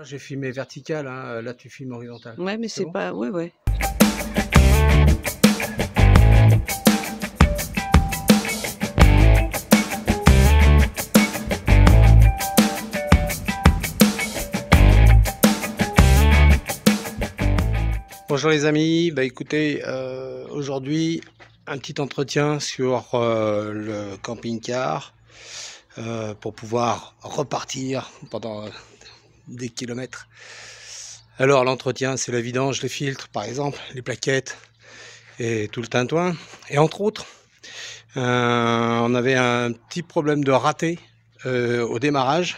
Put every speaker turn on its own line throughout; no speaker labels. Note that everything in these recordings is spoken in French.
J'ai filmé vertical, hein, là tu filmes horizontal.
Ouais, mais c'est
bon
pas... Ouais, ouais.
Bonjour les amis, bah écoutez, aujourd'hui un petit entretien sur le camping-car pour pouvoir repartir pendant des kilomètres. Alors l'entretien, c'est la vidange, les filtres par exemple, les plaquettes et tout le tintouin. Et entre autres, on avait un petit problème de raté au démarrage.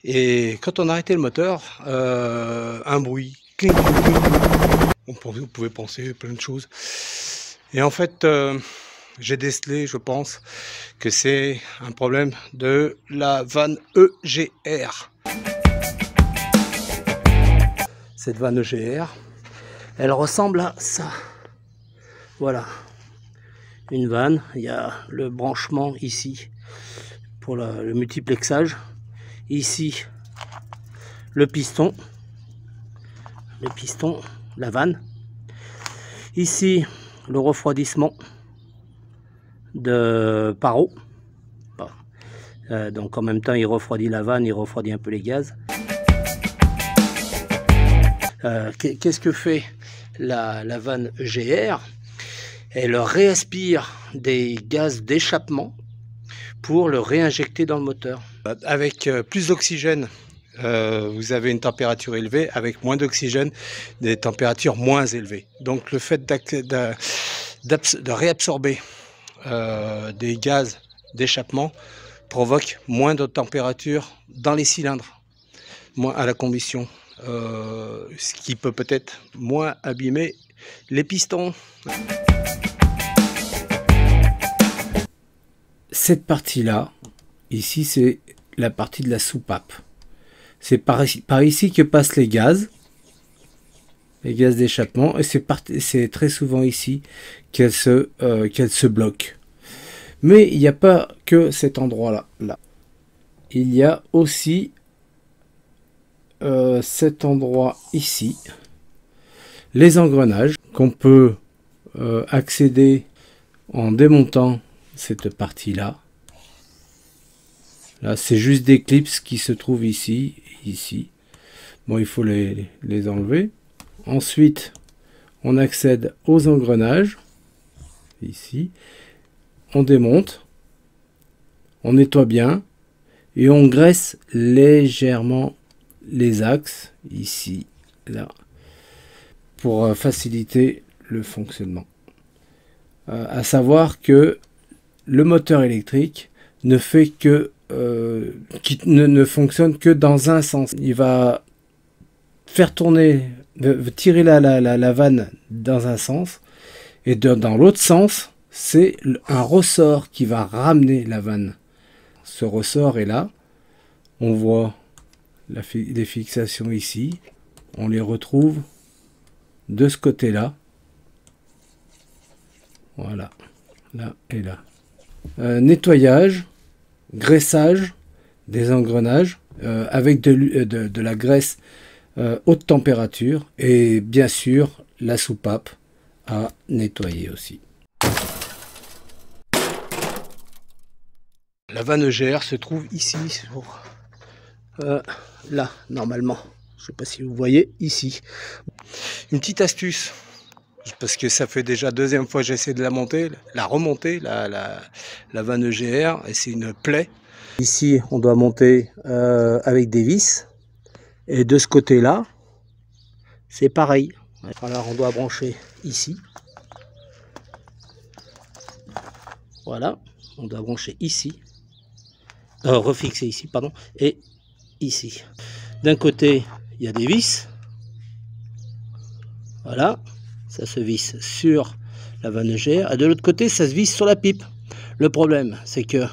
Et quand on arrêtait le moteur, un bruit. Cling, cling, cling. Vous pouvez penser plein de choses. Et en fait, j'ai décelé, je pense, que c'est un problème de la vanne EGR. Cette vanne EGR, elle ressemble à ça. Voilà. Une vanne, il y a le branchement ici pour le multiplexage. Ici, le piston, la vanne. Ici, le refroidissement de paro. Donc en même temps, il refroidit la vanne, il refroidit un peu les gaz. Qu'est-ce que fait la vanne EGR? Elle réaspire des gaz d'échappement pour le réinjecter dans le moteur. Avec plus d'oxygène, vous avez une température élevée, avec moins d'oxygène, des températures moins élevées. Donc le fait de réabsorber des gaz d'échappement provoque moins de température dans les cylindres, moins à la combustion, ce qui peut peut-être moins abîmer les pistons. Cette partie-là, ici, c'est la partie de la soupape. C'est par ici que passent les gaz d'échappement, et c'est très souvent ici qu'elle se bloque. Mais il n'y a pas que cet endroit-là. Il y a aussi cet endroit ici, les engrenages, qu'on peut accéder en démontant cette partie-là. Là, c'est juste des clips qui se trouvent ici. Bon, il faut les enlever. Ensuite, on accède aux engrenages. Ici. On démonte. On nettoie bien. Et on graisse légèrement les axes. Ici, là. Pour faciliter le fonctionnement. À savoir que le moteur électrique ne fait que qui ne fonctionne que dans un sens. Il va faire tourner, tirer la vanne dans un sens, et dans l'autre sens, c'est un ressort qui va ramener la vanne. Ce ressort est là. On voit les fixations ici. On les retrouve de ce côté-là. Voilà, là et là. Nettoyage, graissage des engrenages avec de la graisse haute température, et bien sûr la soupape à nettoyer aussi. La vanne EGR se trouve ici, là normalement. Je ne sais pas si vous voyez ici. Une petite astuce, parce que ça fait déjà deuxième fois que j'essaie de la remonter, la vanne EGR, et c'est une plaie. Ici, on doit monter avec des vis, et de ce côté-là, c'est pareil. Alors, on doit brancher ici. Voilà, on doit brancher ici, refixer ici, pardon, et ici. D'un côté, il y a des vis. Voilà. Ça se visse sur la vanne EGR, et de l'autre côté ça se visse sur la pipe. Le problème, c'est que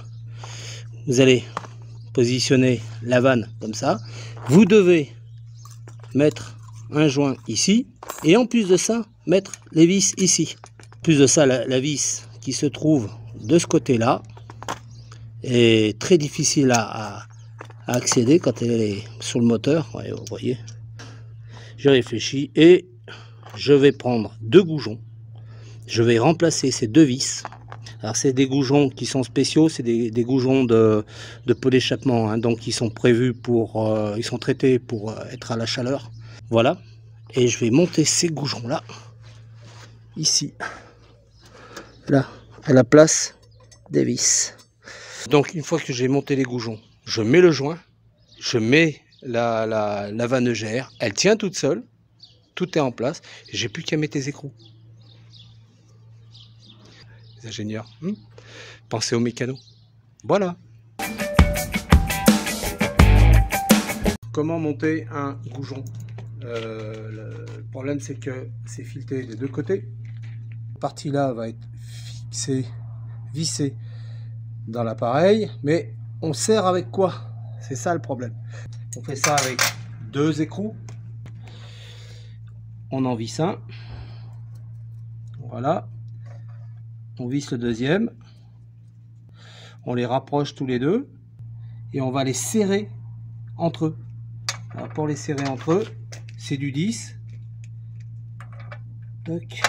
vous allez positionner la vanne comme ça, vous devez mettre un joint ici, et en plus de ça mettre les vis ici. En plus de ça, la vis qui se trouve de ce côté là est très difficile à à accéder quand elle est sur le moteur. Ouais, vous voyez. J'ai réfléchi et je vais prendre 2 goujons. Je vais remplacer ces 2 vis. Alors c'est des goujons qui sont spéciaux, c'est des goujons de pot d'échappement, hein, donc ils sont prévus pour, ils sont traités pour être à la chaleur. Voilà. Et je vais monter ces goujons là, ici, là, à la place des vis. Donc une fois que j'ai monté les goujons, je mets le joint, je mets la vanne EGR, elle tient toute seule, tout est en place, j'ai plus qu'à mettre les écrous. Les ingénieurs, pensez aux mécanos. Voilà. Comment monter un goujon? Le problème c'est que c'est fileté des 2 côtés. Cette partie là va être vissée dans l'appareil, mais on serre avec quoi? C'est ça le problème. On fait ça avec 2 écrous. On en visse un. Voilà. On visse le deuxième. On les rapproche tous les deux. Et on va les serrer entre eux. Alors pour les serrer entre eux, c'est du 10. Toc.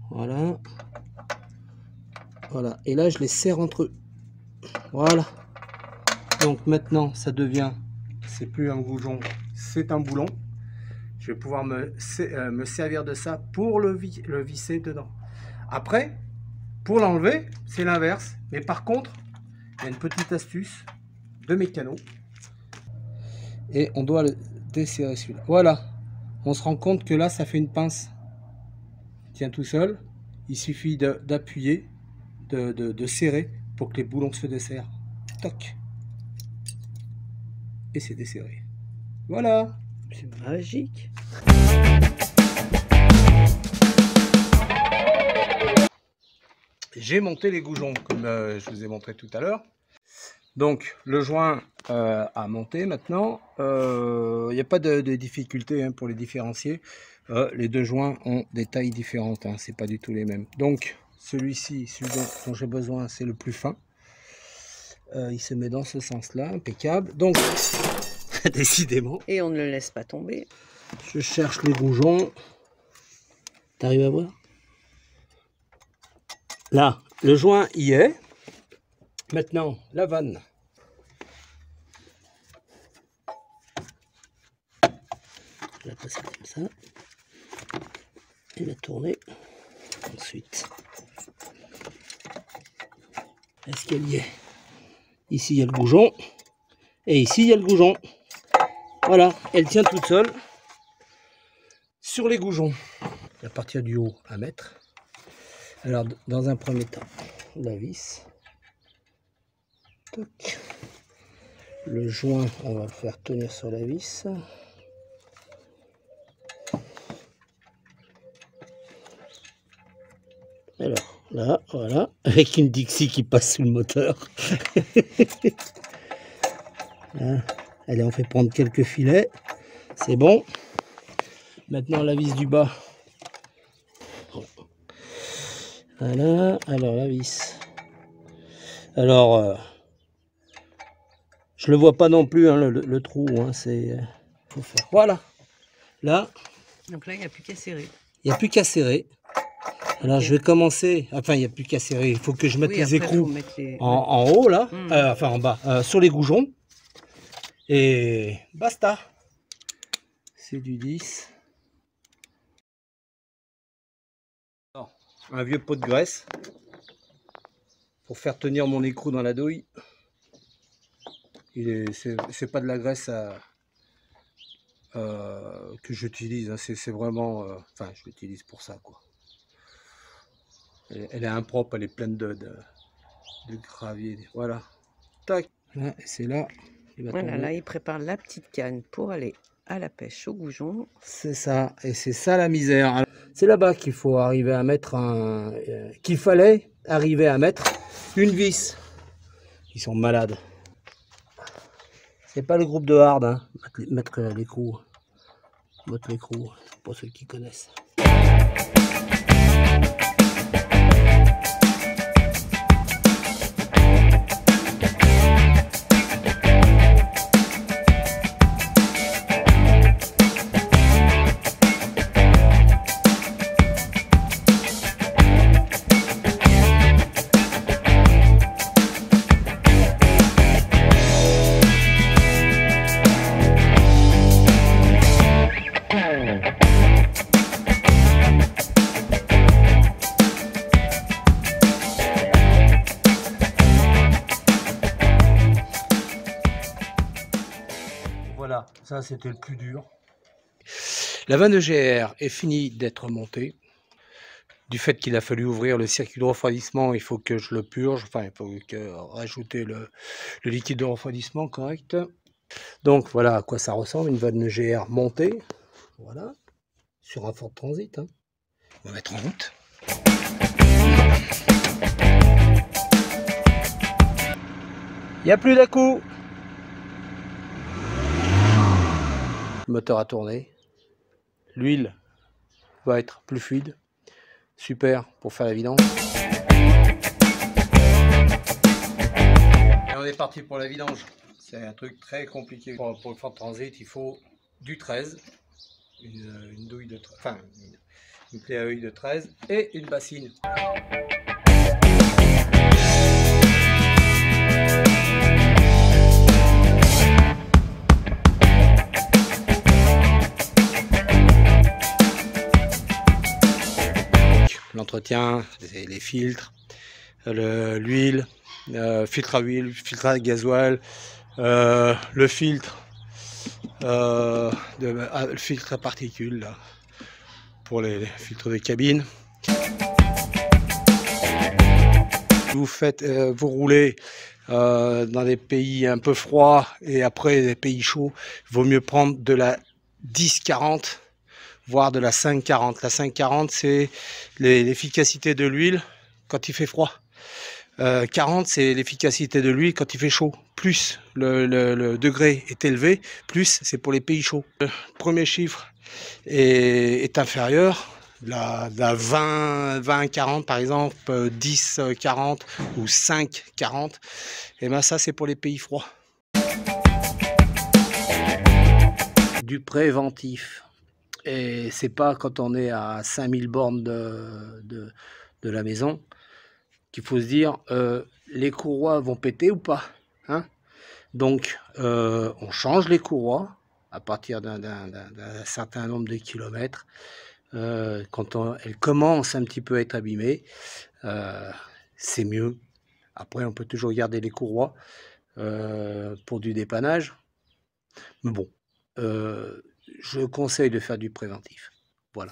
Voilà. Voilà. Et là, je les serre entre eux. Voilà. Donc maintenant, ça devient, c'est plus un goujon, c'est un boulon. Je vais pouvoir me servir de ça pour le visser dedans. Après, pour l'enlever, c'est l'inverse. Mais par contre, il y a une petite astuce de mécano. Et on doit le desserrer celui-là. Voilà. On se rend compte que là, ça fait une pince. Il tient tout seul. Il suffit d'appuyer, de serrer pour que les boulons se desserrent. Toc. Et c'est desserré. Voilà. C'est magique. J'ai monté les goujons comme je vous ai montré tout à l'heure. Donc le joint à monter maintenant. Il n'y a pas de difficulté hein, pour les différencier. Les 2 joints ont des tailles différentes. Hein, c'est pas du tout les mêmes. Donc celui-ci, celui dont j'ai besoin, c'est le plus fin. Il se met dans ce sens-là, impeccable. Donc décidément.
Et on ne le laisse pas tomber.
Je cherche les goujons. T'arrives à voir? Là, le joint y est. Maintenant, la vanne. Je vais la passer comme ça. Et la tourner. Ensuite. Est-ce qu'elle y est? Ici, il y a le goujon. Et ici, il y a le goujon. Voilà, elle tient toute seule sur les goujons. À partir du haut, à mettre. Alors, dans un premier temps, la vis. Toc. Le joint, on va le faire tenir sur la vis. Alors, là, voilà, avec une Dixie qui passe sous le moteur. Là. Allez, on fait prendre quelques filets. C'est bon. Maintenant, la vis du bas. Voilà. Alors, la vis. Alors, je le vois pas non plus, hein, le trou. Hein, c'est... faut faire. Voilà. Là.
Donc là, il n'y a plus qu'à serrer.
Il n'y a plus qu'à serrer. Alors, okay. Je vais commencer. Enfin, il n'y a plus qu'à serrer. Il faut que je mette les écrous en haut, là. Enfin, en bas. Sur les goujons. Et basta. C'est du 10. Alors, un vieux pot de graisse pour faire tenir mon écrou dans la douille. C'est pas de la graisse que j'utilise. Hein. C'est vraiment... enfin, je l'utilise pour ça, quoi. Elle est impropre, elle est pleine de gravier. Voilà. Tac. Là, c'est là.
Voilà, là, il prépare la petite canne pour aller à la pêche au goujon.
C'est ça, et c'est ça la misère. C'est là-bas qu'il faut arriver à mettre qu'il fallait arriver à mettre une vis. Ils sont malades. C'est pas le groupe de hard, hein. Mettre l'écrou. Mettre l'écrou, pour ceux qui connaissent. Ça, c'était le plus dur. La vanne EGR est finie d'être montée. Du fait qu'il a fallu ouvrir le circuit de refroidissement, il faut que je le purge. Enfin, il faut rajouter le liquide de refroidissement correct. Donc voilà à quoi ça ressemble, une vanne EGR montée. Voilà, sur un Ford Transit. Hein. On va mettre en route. Il n'y a plus d'à-coups. Le moteur a tourné. L'huile va être plus fluide. Super pour faire la vidange. Et on est parti pour la vidange. C'est un truc très compliqué. Pour le Ford Transit, il faut du 13, une douille de 13, enfin une clé à œil de 13 et une bassine. L'entretien, les filtres, l'huile, filtre à huile, filtre à gasoil, le filtre, le filtre à particules là, pour les filtres de cabine. Vous roulez dans des pays un peu froids et après des pays chauds, il vaut mieux prendre de la 10-40. Voire de la 5-40. La 5-40, c'est l'efficacité de l'huile quand il fait froid. 40, c'est l'efficacité de l'huile quand il fait chaud. Plus le degré est élevé, plus c'est pour les pays chauds. Le premier chiffre est inférieur. La 20-40 par exemple, 10-40 ou 5-40. Et bien ça, c'est pour les pays froids. Du préventif. Et c'est pas quand on est à 5000 bornes de la maison qu'il faut se dire les courroies vont péter ou pas, hein. Donc on change les courroies à partir d'un certain nombre de kilomètres. Quand elles commencent un petit peu à être abîmées, c'est mieux. Après on peut toujours garder les courroies pour du dépannage, mais bon, je conseille de faire du préventif. Voilà.